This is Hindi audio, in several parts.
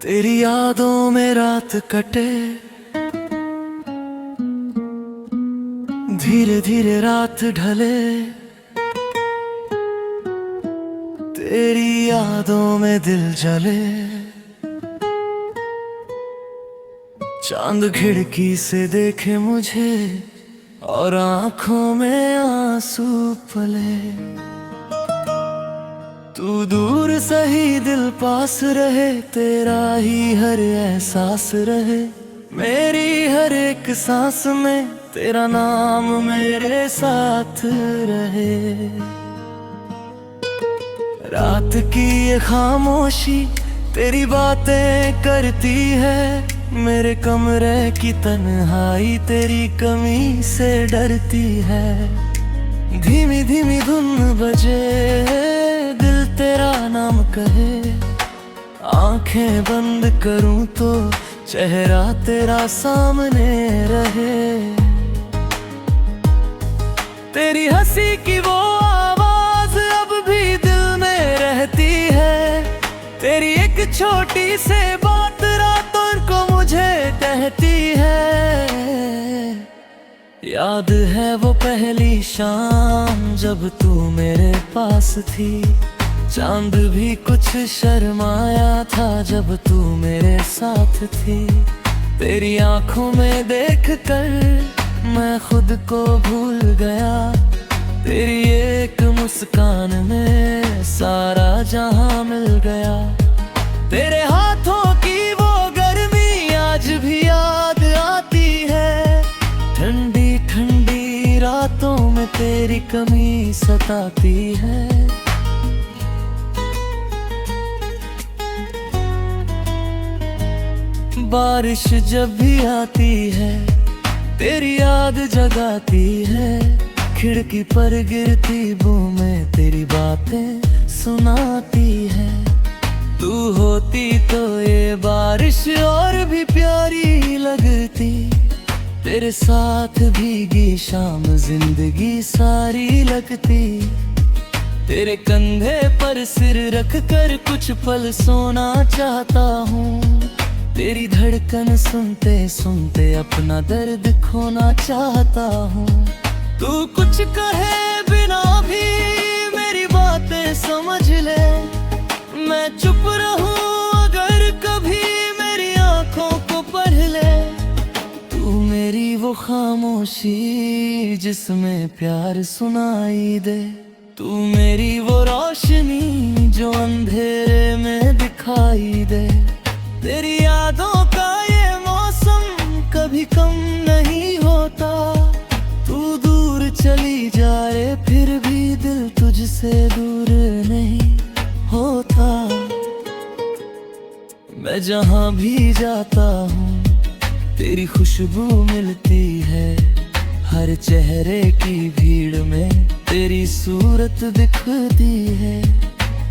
तेरी यादों में रात कटे, धीरे धीरे रात ढले। तेरी यादों में दिल जले। चांद खिड़की से देखे मुझे और आंखों में आंसू पले। तू दूर सही दिल पास रहे, तेरा ही हर एहसास रहे। मेरी हर एक सांस में तेरा नाम मेरे साथ रहे। रात की ये खामोशी तेरी बातें करती है। मेरे कमरे की तन्हाई तेरी कमी से डरती है। धीमी धीमी धुन बजे, दिल तेरा नाम कहे। आंखें बंद करूं तो चेहरा तेरा सामने रहे। तेरी हंसी की वो आवाज अब भी दिल में रहती है। तेरी एक छोटी से बात रातों को मुझे कहती है। याद है वो पहली शाम जब तू मेरे पास थी। चांद भी कुछ शर्माया था जब तू मेरे साथ थी। तेरी आंखों में देखकर मैं खुद को भूल गया। तेरी एक मुस्कान में सारा जहां मिल गया। तेरे हाथों की वो गर्मी आज भी याद आती है। ठंडी ठंडी रातों में तेरी कमी सताती है। बारिश जब भी आती है तेरी याद जगाती है। खिड़की पर गिरती बूंदें तेरी बातें सुनाती है। तू होती तो ये बारिश और भी प्यारी लगती। तेरे साथ भीगी शाम जिंदगी सारी लगती। तेरे कंधे पर सिर रख कर कुछ पल सोना चाहता हूँ। तेरी धड़कन सुनते सुनते अपना दर्द खोना चाहता हूँ। तू कुछ कहे बिना भी मेरी बातें समझ ले। मैं चुप रहूं अगर कभी मेरी आंखों को पढ़ ले। तू मेरी वो खामोशी जिसमें प्यार सुनाई दे। तू मेरी वो रोशनी जो अंधेरे में दिखाई दे। तेरी यादों का ये मौसम कभी कम नहीं होता। तू दूर चली जाए फिर भी दिल तुझसे दूर नहीं होता। मैं जहां भी जाता हूँ तेरी खुशबू मिलती है। हर चेहरे की भीड़ में तेरी सूरत दिखती है।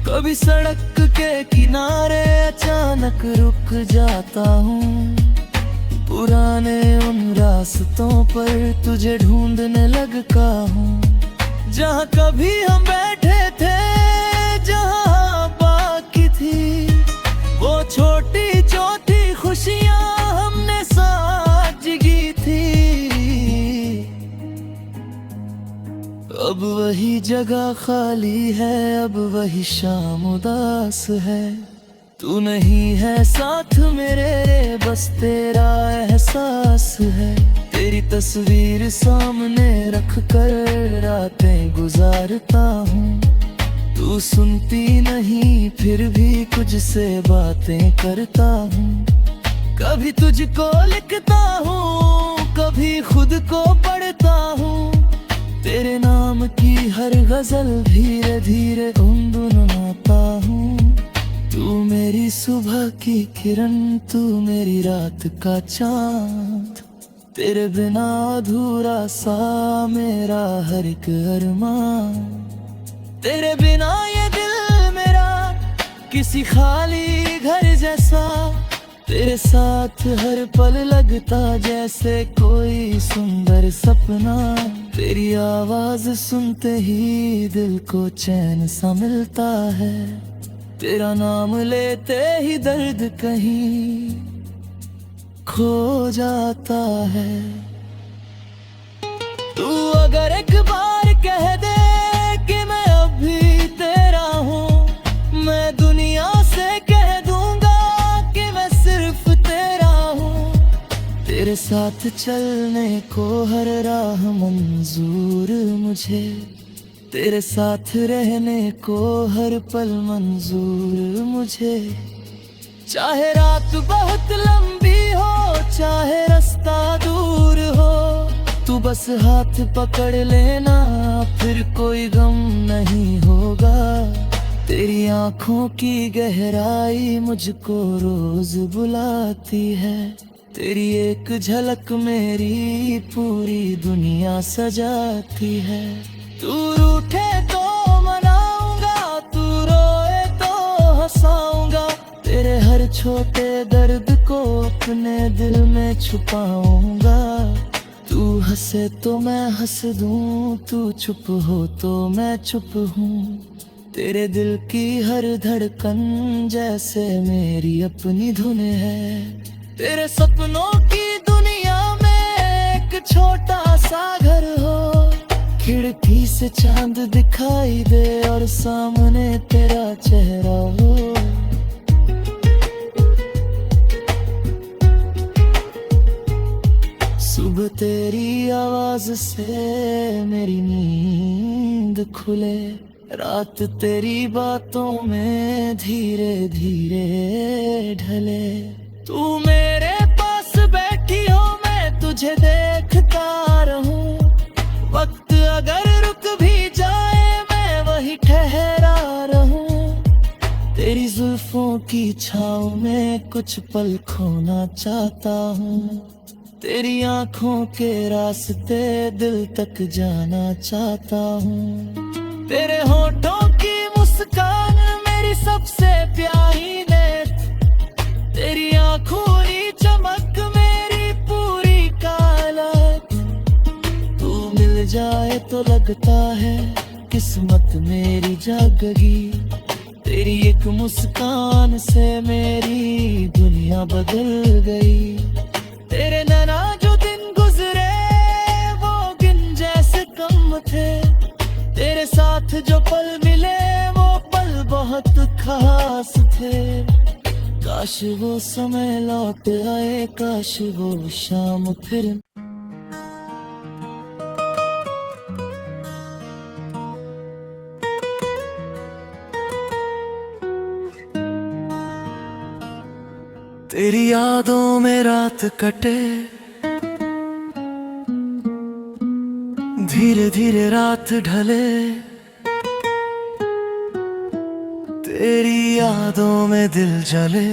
कभी सड़क के किनारे अचानक रुक जाता हूँ। पुराने उन रास्तों पर तुझे ढूंढने लगता हूँ। जहाँ कभी हम बैठे थे, जहाँ बाकी थी वो छोटी छोटी खुशियाँ हमने साथ जी थी। अब वही जगह खाली है, अब वही शाम उदास है। तू नहीं है साथ मेरे, बस तेरा एहसास है। तेरी तस्वीर सामने रख कर रातें गुजारता हूँ। तू सुनती नहीं फिर भी कुछ से बातें करता हूँ। कभी तुझको लिखता हूँ, कभी खुद को पढ़ता हूँ। तेरे नाम की हर गजल धीरे धीरे गुनगुनाता हूँ। तू मेरी सुबह की किरण, तू मेरी रात का चांद। तेरे बिना अधूरा सा मेरा हर एक अरमान। तेरे बिना ये दिल मेरा किसी खाली घर जैसा। तेरे साथ हर पल लगता जैसे कोई सुंदर सपना। तेरी आवाज सुनते ही दिल को चैन सा मिलता है। तेरा नाम लेते ही दर्द कहीं खो जाता है। तू अगर एक बार कह दे कि मैं अभी तेरा हूँ, मैं दुनिया से कह दूंगा कि मैं सिर्फ तेरा हूँ। तेरे साथ चलने को हर राह मंजूर मुझे, तेरे साथ रहने को हर पल मंजूर मुझे। चाहे रात बहुत लंबी हो, चाहे रास्ता दूर हो, तू बस हाथ पकड़ लेना, फिर कोई गम नहीं होगा। तेरी आंखों की गहराई मुझको रोज बुलाती है, तेरी एक झलक मेरी पूरी दुनिया सजाती है। तू रूठे तो मनाऊंगा, तू रोए तो हंसाऊंगा, तेरे हर छोटे दर्द को अपने दिल में छुपाऊंगा। तू हंसे तो मैं हंस दूं, तू चुप हो तो मैं चुप हूँ। तेरे दिल की हर धड़कन जैसे मेरी अपनी धुन है। तेरे सपनों की दुनिया में एक छोटा सा घर हो, खिड़की से चांद दिखाई दे और सामने तेरा चेहरा हो। सुबह तेरी आवाज से मेरी नींद खुले, रात तेरी बातों में धीरे धीरे ढले। तू मेरे पास बैठी हो, मैं तुझे देखता रहूं, वक्त अगर रुक भी जाए मैं वही ठहरा रहूं। तेरी जुल्फों की छाँव में कुछ पल खोना चाहता हूँ, तेरी आंखों के रास्ते दिल तक जाना चाहता हूँ। तेरे होठों की मुस्कान मेरी सबसे प्यारी नेत, तेरी आंखों की चमक मेरी पूरी कालक। तू मिल जाए तो लगता है किस्मत मेरी जाग गई, तेरी एक मुस्कान से मेरी दुनिया बदल गई। तेरे नैना जो दिन गुजरे वो गिन जैसे कम थे, तेरे साथ जो पल मिले वो पल बहुत खास थे। काश वो समय लौट आए, काश वो शाम फिर। तेरी यादों में रात कटे, धीरे धीरे रात ढले। तेरी यादों में दिल जले,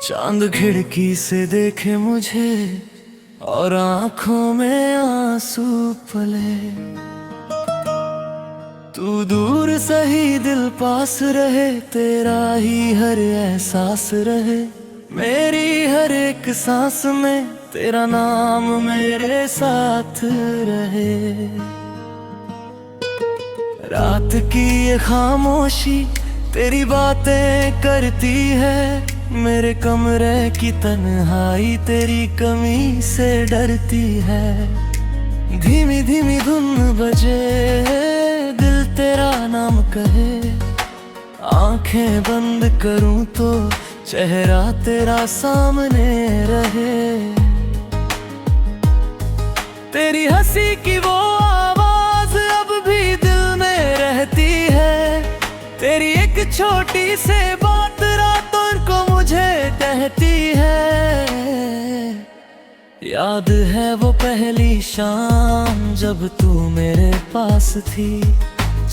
चांद खिड़की से देखे मुझे और आंखों में आंसू पले। तू दूर सही दिल पास रहे, तेरा ही हर एहसास रहे। मेरी हर एक सांस में तेरा नाम मेरे साथ रहे। रात की ये खामोशी तेरी बातें करती है, मेरे कमरे की तन्हाई तेरी कमी से डरती है। धीमी धीमी धुन बजे, दिल तेरा नाम कहे, आंखें बंद करूं तो चेहरा तेरा सामने रहे। तेरी हंसी की वो आवाज अब भी दिल में रहती है, तेरी एक छोटी से बात रातों को मुझे कहती है। याद है वो पहली शाम जब तू मेरे पास थी,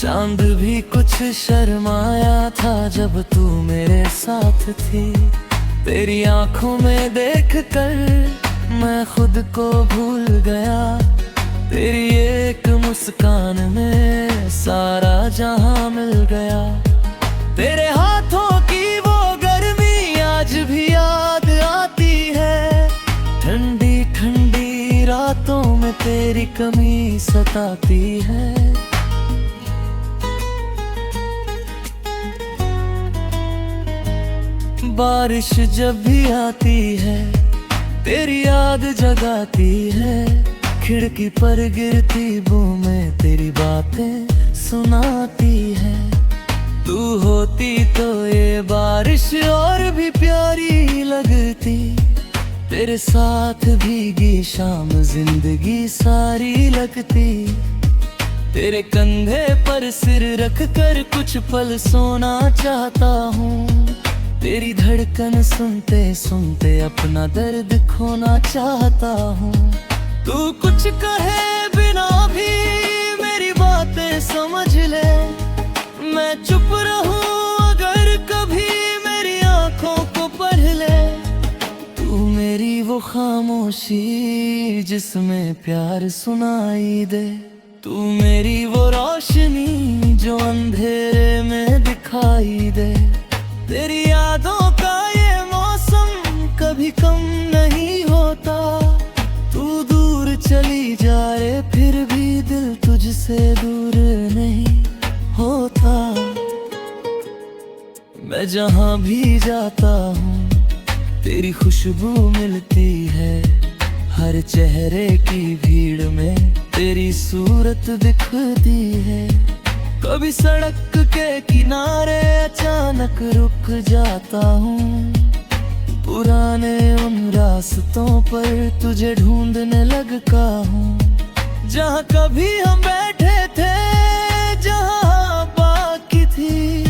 चांद भी कुछ शर्माया था जब तू मेरे साथ थी। तेरी आंखों में देख कर मैं खुद को भूल गया, तेरी एक मुस्कान में सारा जहां मिल गया। तेरे हाथों की वो गर्मी आज भी याद आती है, ठंडी ठंडी रातों में तेरी कमी सताती है। बारिश जब भी आती है तेरी याद जगाती है, खिड़की पर गिरती बूंदें तेरी बातें सुनाती है। तू होती तो ये बारिश और भी प्यारी लगती, तेरे साथ भीगी शाम जिंदगी सारी लगती। तेरे कंधे पर सिर रख कर कुछ पल सोना चाहता हूँ, तेरी धड़कन सुनते सुनते अपना दर्द खोना चाहता हूँ। तू कुछ कहे बिना भी मेरी बातें समझ ले, मैं चुप रहूं अगर कभी मेरी आंखों को पढ़ ले। तू मेरी वो खामोशी जिसमें प्यार सुनाई दे, तू मेरी वो रोशनी जो अंधेरे में दिखाई दे। तेरी यादों का ये मौसम कभी कम नहीं होता, तू दूर चली जाए फिर भी दिल तुझसे दूर नहीं होता। मैं जहाँ भी जाता हूँ तेरी खुशबू मिलती है, हर चेहरे की भीड़ में तेरी सूरत दिखती है। कभी सड़क के किनारे अचानक रुक जाता हूँ, पुराने उन रास्तों पर तुझे ढूंढने लगता हूँ। जहाँ कभी हम बैठे थे, जहाँ बाकी थी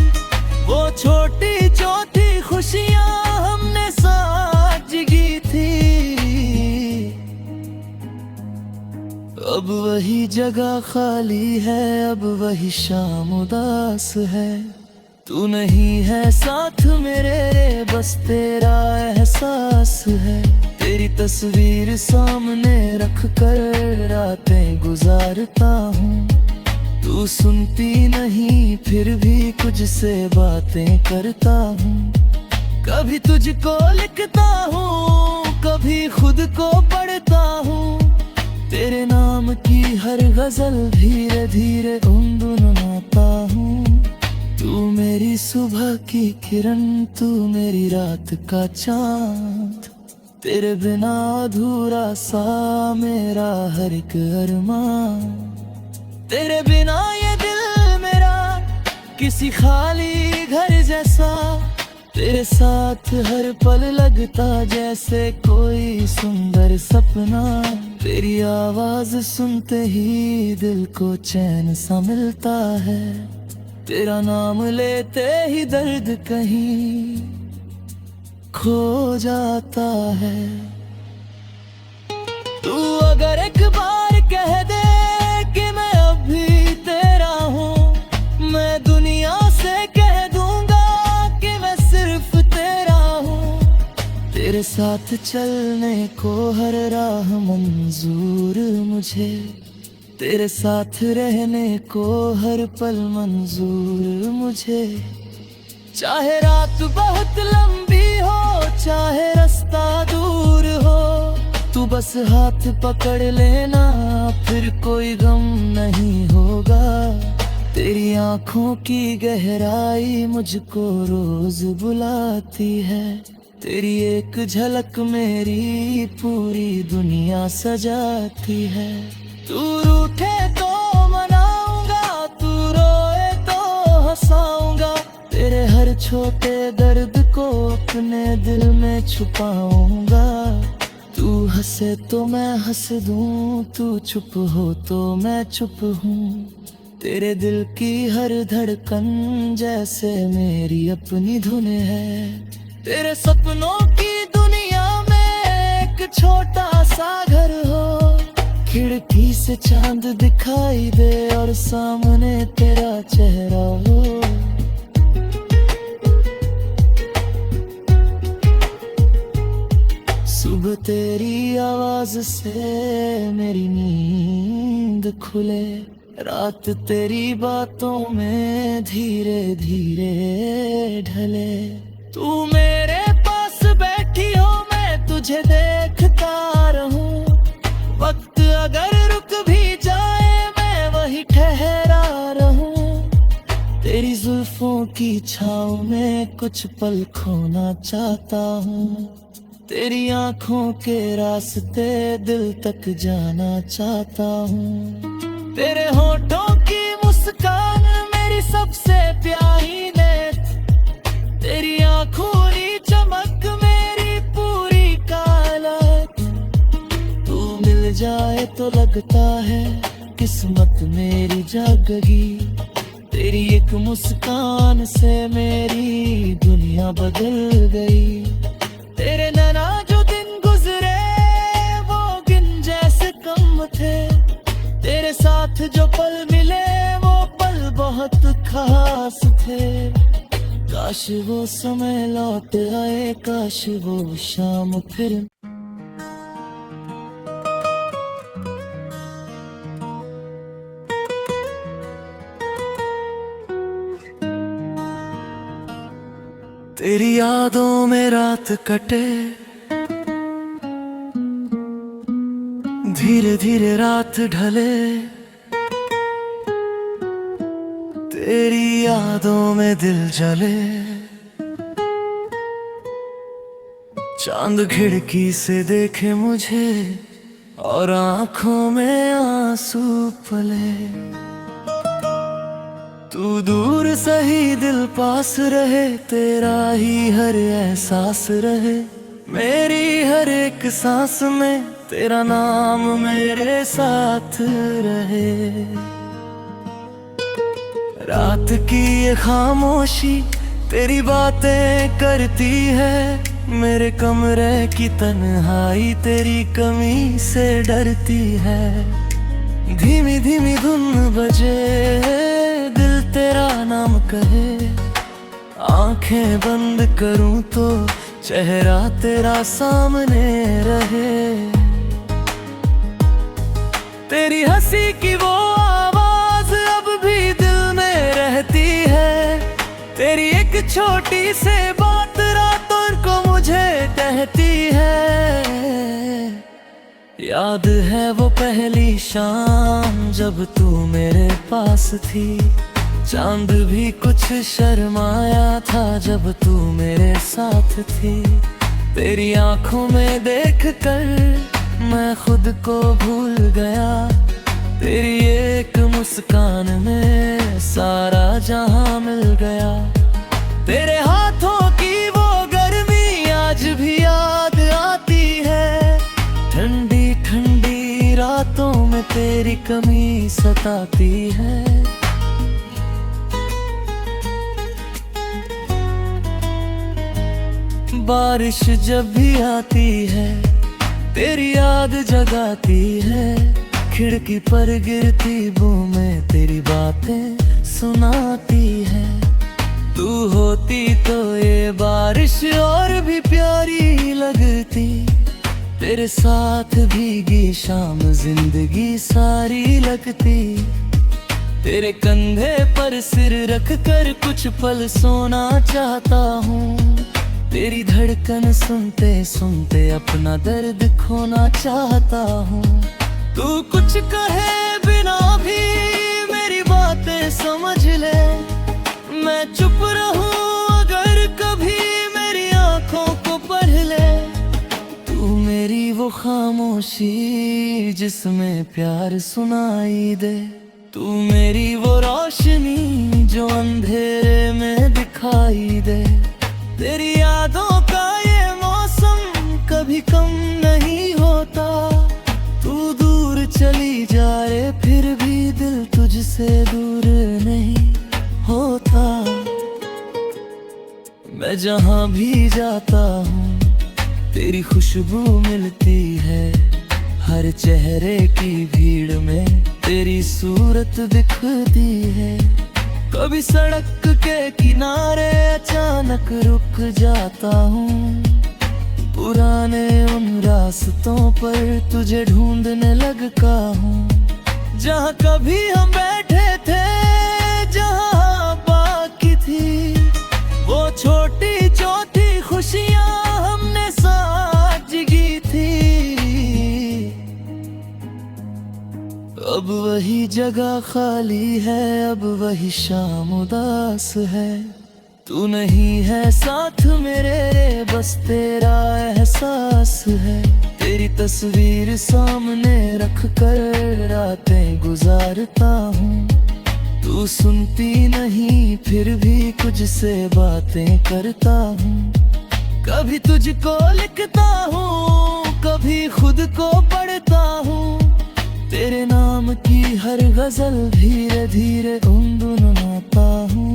वो छोटी छोटी खुशियाँ हमने साथ जी थी। अब वही जगह खाली है, अब वही शाम उदास है। तू नहीं है साथ मेरे, बस तेरा एहसास है। तेरी तस्वीर सामने रख कर रातें गुजारता हूँ, तू सुनती नहीं फिर भी कुछ से बातें करता हूँ। कभी तुझको लिखता हूँ, कभी खुद को पढ़ता हूँ, तेरे नाम की हर गजल धीरे धीरे गुनगुनाता हूँ। तू मेरी सुबह की किरण, तू मेरी रात का चांद, तेरे बिना अधूरा सा मेरा हर एक अरमान। तेरे बिना ये दिल मेरा किसी खाली घर जैसा, तेरे साथ हर पल लगता जैसे कोई सुंदर सपना। तेरी आवाज सुनते ही दिल को चैन सा मिलता है, तेरा नाम लेते ही दर्द कहीं खो जाता है। तू अगर एक बार कह दे कि मैं अभी तेरा हूँ, मैं दुनिया से कह दूंगा कि मैं सिर्फ तेरा हूँ। तेरे साथ चलने को हर राह मंजूर मुझे, तेरे साथ रहने को हर पल मंजूर मुझे। चाहे रात बहुत लंबी हो, चाहे रास्ता दूर हो, तू बस हाथ पकड़ लेना फिर कोई गम नहीं होगा। तेरी आंखों की गहराई मुझको रोज बुलाती है, तेरी एक झलक मेरी पूरी दुनिया सजाती है। तू रूठे तो मनाऊंगा, तू रोए तो हंसाऊंगा, तेरे हर छोटे दर्द को अपने दिल में छुपाऊंगा। तू हंसे तो मैं हंस दूं, तू चुप हो तो मैं चुप हूँ। तेरे दिल की हर धड़कन जैसे मेरी अपनी धुन है। तेरे सपनों की दुनिया में एक छोटा सा घर हो, खिड़की से चांद दिखाई दे और सामने तेरा चेहरा हो। सुबह तेरी आवाज से मेरी नींद खुले, रात तेरी बातों में धीरे धीरे ढले। तू मेरे पास बैठी हो, मैं तुझे देखता रहूं, वक्त अगर रुक भी जाए मैं वही ठहरा रहूं। तेरी जुल्फों की छाँव में में कुछ पल खोना चाहता हूँ। तेरी आंखों के रास्ते दिल तक जाना चाहता हूँ। तेरे होठों की मुस्कान मेरी सबसे प्यारी ने, तेरी आंखों की चमक मेरी पूरी कालक। तू मिल जाए तो लगता है किस्मत मेरी जागगी। तेरी एक मुस्कान से मेरी दुनिया बदल गई। तेरे नैना जो दिन गुजरे वो गिन जैसे कम थे। तेरे साथ जो पल मिले वो पल बहुत खास थे। काश वो समय लौट आए, काश वो शाम फिर। तेरी यादों में रात कटे, धीरे धीरे रात ढले। तेरी यादों में दिल जले। चांद खिड़की से देखे मुझे और आंखों में आंसू पले। तू दूर सही दिल पास रहे, तेरा ही हर एहसास रहे। मेरी हर एक सांस में तेरा नाम मेरे साथ रहे। रात की ये खामोशी तेरी बातें करती है। मेरे कमरे की तन्हाई तेरी कमी से डरती है। धीमी धीमी धुन बजे, दिल तेरा नाम कहे। आंखें बंद करूं तो चेहरा तेरा सामने रहे। तेरी हंसी की वो आवाज अब भी दिल में रहती है। तेरी एक छोटी सी बात रातों को मुझे कहती है। याद है वो पहली शाम जब तू मेरे पास थी। चांद भी कुछ शर्माया था जब तू मेरे साथ थी। तेरी आंखों में देखकर मैं खुद को भूल गया। तेरी एक मुस्कान में सारा जहां मिल गया। तेरे हाथों की वो गर्मी आज भी याद आती है। ठंडी ठंडी रातों में तेरी कमी सताती है। बारिश जब भी आती है तेरी याद जगाती है। खिड़की पर गिरती बूंदें तेरी बातें सुनाती है। तू होती तो ये बारिश और भी प्यारी लगती। तेरे साथ भीगी शाम जिंदगी सारी लगती। तेरे कंधे पर सिर रख कर कुछ पल सोना चाहता हूँ। तेरी धड़कन सुनते सुनते अपना दर्द खोना चाहता हूँ। तू कुछ कहे बिना भी मेरी बातें समझ ले। मैं चुप रहूं अगर कभी मेरी आंखों को पढ़ ले। तू मेरी वो खामोशी जिसमें प्यार सुनाई दे। तू मेरी वो रोशनी जो अंधेरे में दिखाई दे। तेरी यादों का ये मौसम कभी कम नहीं होता। तू दूर चली जाए फिर भी दिल तुझसे दूर नहीं होता। मैं जहां भी जाता हूँ तेरी खुशबू मिलती है। हर चेहरे की भीड़ में तेरी सूरत दिखती है। कभी सड़क के किनारे अचानक रुक जाता हूँ। पुराने उन रास्तों पर तुझे ढूंढने लगता हूँ। जहाँ कभी हम बैठे थे, जहाँ बाकी थी वो छोटी छोटी खुशियाँ हमने साथ जी थी। अब वही जगह खाली है, अब वही शाम उदास है। तू नहीं है साथ मेरे, बस तेरा एहसास है। तेरी तस्वीर सामने रख कर रातें गुजारता हूँ। तू सुनती नहीं फिर भी कुछ से बातें करता हूँ। कभी तुझको लिखता हूँ, कभी खुद को पढ़ता हूँ। तेरे नाम की हर गजल धीरे धीरे गुनगुनाता हूँ।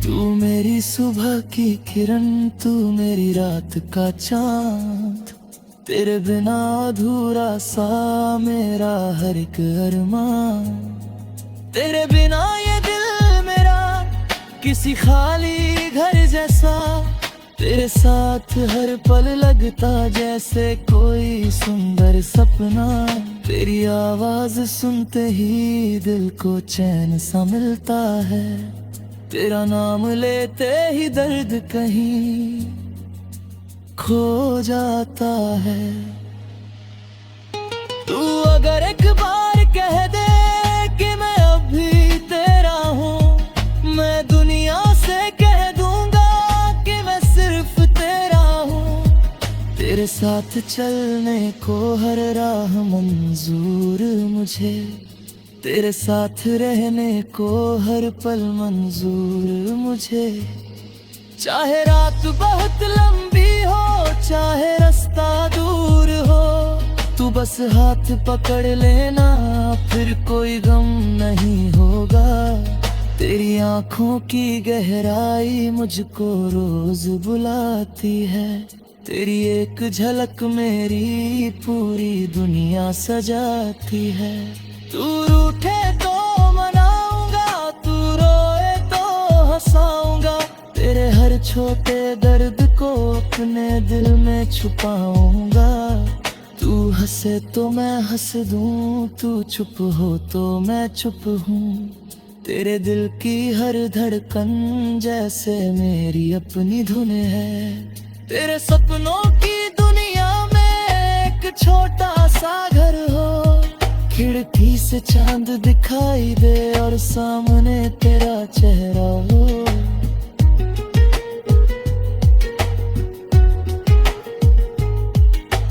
तू मेरी सुबह की किरण, तू मेरी रात का चांद। तेरे बिना अधूरा सा मेरा हर एक अरमान। तेरे बिना ये दिल मेरा किसी खाली घर जैसा। तेरे साथ हर पल लगता जैसे कोई सुंदर सपना। तेरी आवाज सुनते ही दिल को चैन सा मिलता है। तेरा नाम लेते ही दर्द कहीं खो जाता है। तू अगर एक बार कह दे कि मैं अभी तेरा हूँ, मैं दुनिया से कह दूंगा कि मैं सिर्फ तेरा हूँ। तेरे साथ चलने को हर राह मंजूर मुझे। तेरे साथ रहने को हर पल मंजूर मुझे। चाहे रात बहुत लंबी हो, चाहे रास्ता दूर हो, तू बस हाथ पकड़ लेना, फिर कोई गम नहीं होगा। तेरी आंखों की गहराई मुझको रोज बुलाती है। तेरी एक झलक मेरी पूरी दुनिया सजाती है। तू रूठे तो मनाऊंगा, तू रोए तो हंसाऊंगा। तेरे हर छोटे दर्द को अपने दिल में छुपाऊंगा। तू हंसे तो मैं हंस दूं, तू चुप हो तो मैं चुप हूँ। तेरे दिल की हर धड़कन जैसे मेरी अपनी धुन है। तेरे सपनों की दुनिया में एक छोटा सा घर हो। खिड़की से चांद दिखाई दे और सामने तेरा चेहरा हो।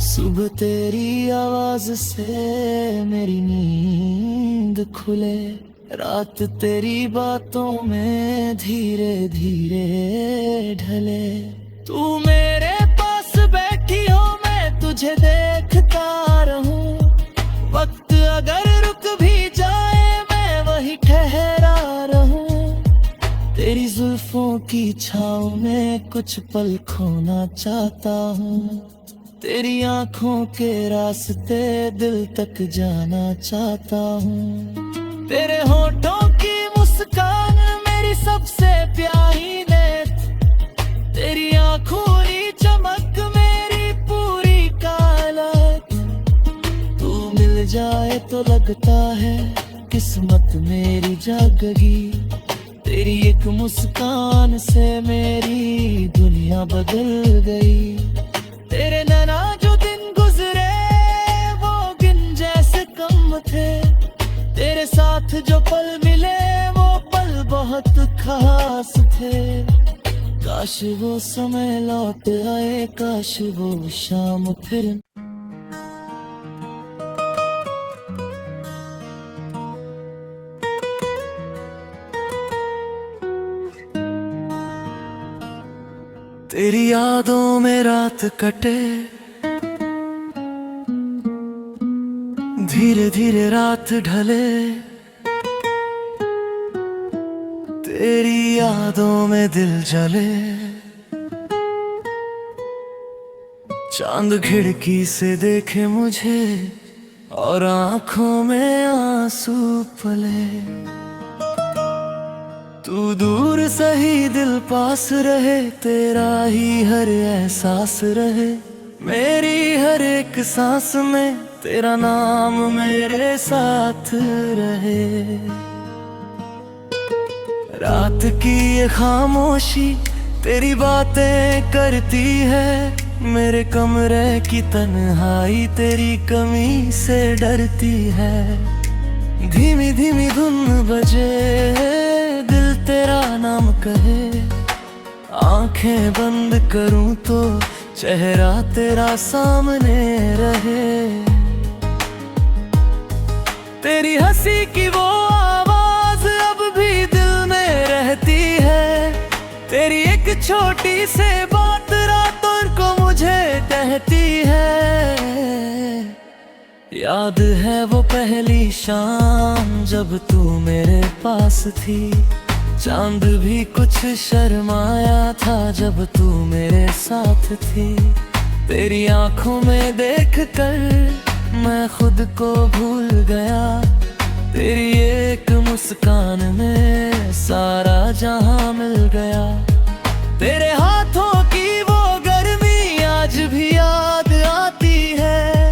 सुबह तेरी आवाज से मेरी नींद खुले। रात तेरी बातों में धीरे धीरे ढले। तू मेरे पास बैठी हो, मैं तुझे देखता रहूं। वक्त अगर रुक भी जाए, मैं वही ठहरा रहूं। तेरी जुल्फों की छाँव में कुछ पल खोना चाहता हूँ। तेरी आंखों के रास्ते दिल तक जाना चाहता हूँ। तेरे होठों की मुस्कान मेरी सबसे प्यारी नेत। तेरी आंखों की चमक मेरी पूरी कालत। तू मिल जाए तो लगता है किस्मत मेरी जाग गई। तेरी एक मुस्कान से मेरी दुनिया बदल गई। तेरे नैना जो दिन गुजरे वो गिन जैसे कम थे। तेरे साथ जो पल मिले वो पल बहुत खास थे। काश वो समय लौट आए, काश वो शाम फिर। तेरी यादों में रात कटे, धीरे धीरे रात ढले। तेरी यादों में दिल जले। चांद खिड़की से देखे मुझे और आंखों में आंसू पले। तू दूर सही दिल पास रहे, तेरा ही हर एहसास रहे। मेरी हर एक सांस में तेरा नाम मेरे साथ रहे। रात की ये खामोशी तेरी बातें करती है। मेरे कमरे की तन्हाई तेरी कमी से डरती है। धीमी धीमी धुन बजे, दिल तेरा नाम कहे। आंखें बंद करूं तो चेहरा तेरा सामने रहे, तेरी हंसी की वो आवाज अब भी दिल में रहती है, तेरी एक छोटी से बात रातों को मुझे कहती है। याद है वो पहली शाम जब तू मेरे पास थी, चांद भी कुछ शर्माया था जब तू मेरे साथ थी। तेरी आंखों में देख कर मैं खुद को भूल गया, तेरी एक मुस्कान में सारा जहां मिल गया। तेरे हाथों की वो गर्मी आज भी याद आती है,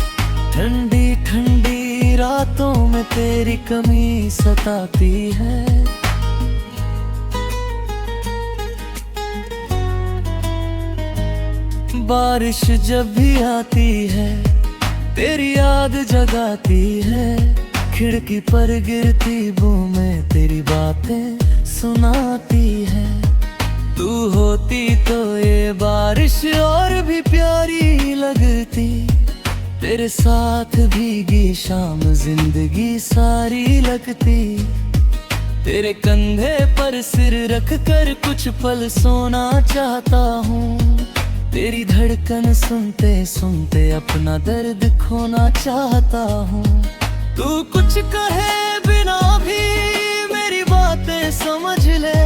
ठंडी ठंडी रातों में तेरी कमी सताती है। बारिश जब भी आती है तेरी याद जगाती है, खिड़की पर गिरती बूंदें तेरी बातें सुनाती है। तू होती तो ये बारिश और भी प्यारी लगती, तेरे साथ भीगी शाम जिंदगी सारी लगती। तेरे कंधे पर सिर रख कर कुछ पल सोना चाहता हूँ, तेरी धड़कन सुनते सुनते अपना दर्द खोना चाहता हूँ। तू कुछ कहे बिना भी मेरी बातें समझ ले,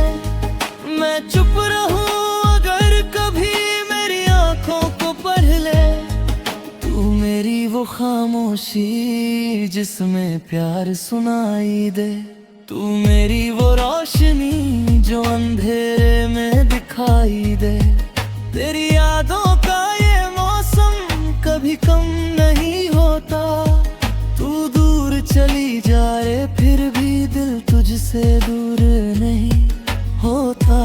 मैं चुप रहूं अगर कभी मेरी आंखों को पढ़ ले। तू मेरी वो खामोशी जिसमें प्यार सुनाई दे, तू मेरी वो रोशनी जो अंधेरे में दिखाई दे। तेरी यादों का ये मौसम कभी कम नहीं होता, तू दूर चली जाए फिर भी दिल तुझसे दूर नहीं होता।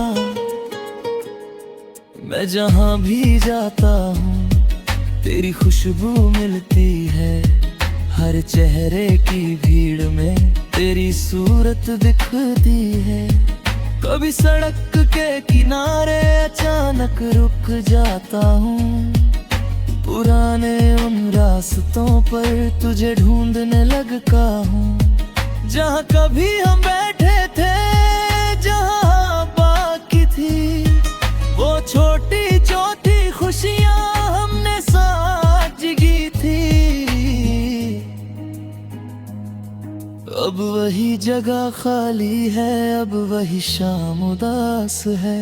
मैं जहां भी जाता हूँ तेरी खुशबू मिलती है, हर चेहरे की भीड़ में तेरी सूरत दिखती है। कभी सड़क के किनारे अचानक रुक जाता हूँ, पुराने उन रास्तों पर तुझे ढूंढने लगता हूँ। जहाँ कभी हम बैठे थे, जहाँ बाकी थी वो छोटी छोटी खुशियाँ हमने साथ जी थी। अब वही जगह खाली है, अब वही शाम उदास है।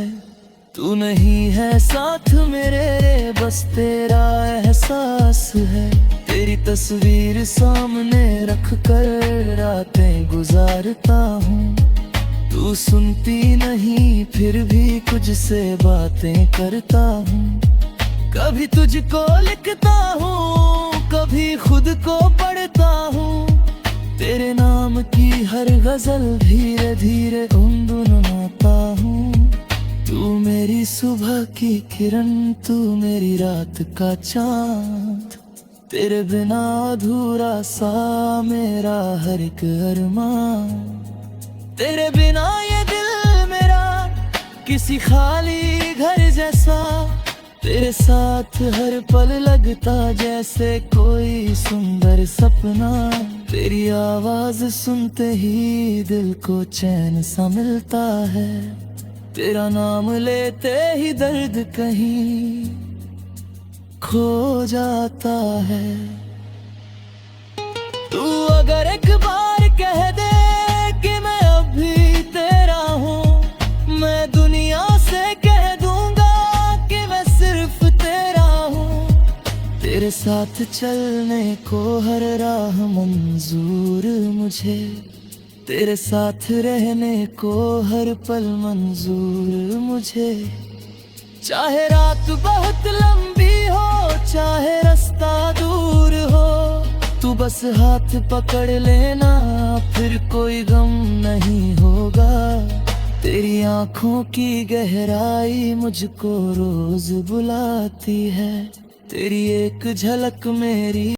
तू नहीं है साथ मेरे, बस तेरा एहसास है। तेरी तस्वीर सामने रख कर रातें गुजारता हूँ, तू सुनती नहीं फिर भी कुछ से बातें करता हूँ। कभी तुझको लिखता हूँ, कभी खुद को पढ़ता हूँ, तेरे नाम की हर गजल धीरे धीरे गुनगुनाता हूँ। तू मेरी सुबह की किरण, तू मेरी रात का चांद, तेरे बिना अधूरा सा मेरा हर एक अरमान। तेरे बिना ये दिल मेरा किसी खाली घर जैसा, तेरे साथ हर पल लगता जैसे कोई सुंदर सपना। तेरी आवाज सुनते ही दिल को चैन सा मिलता है, तेरा नाम लेते ही दर्द कहीं खो जाता है। तू अगर एक बार कह दे कि मैं अभी तेरा हूँ, मैं दुनिया से कह दूंगा कि मैं सिर्फ तेरा हूँ। तेरे साथ चलने को हर राह मंजूर मुझे, तेरे साथ रहने को हर पल मंजूर मुझे। चाहे रात बहुत लंबी हो, चाहे रास्ता दूर हो, तू बस हाथ पकड़ लेना फिर कोई गम नहीं होगा। तेरी आंखों की गहराई मुझको रोज बुलाती है, तेरी एक झलक मेरी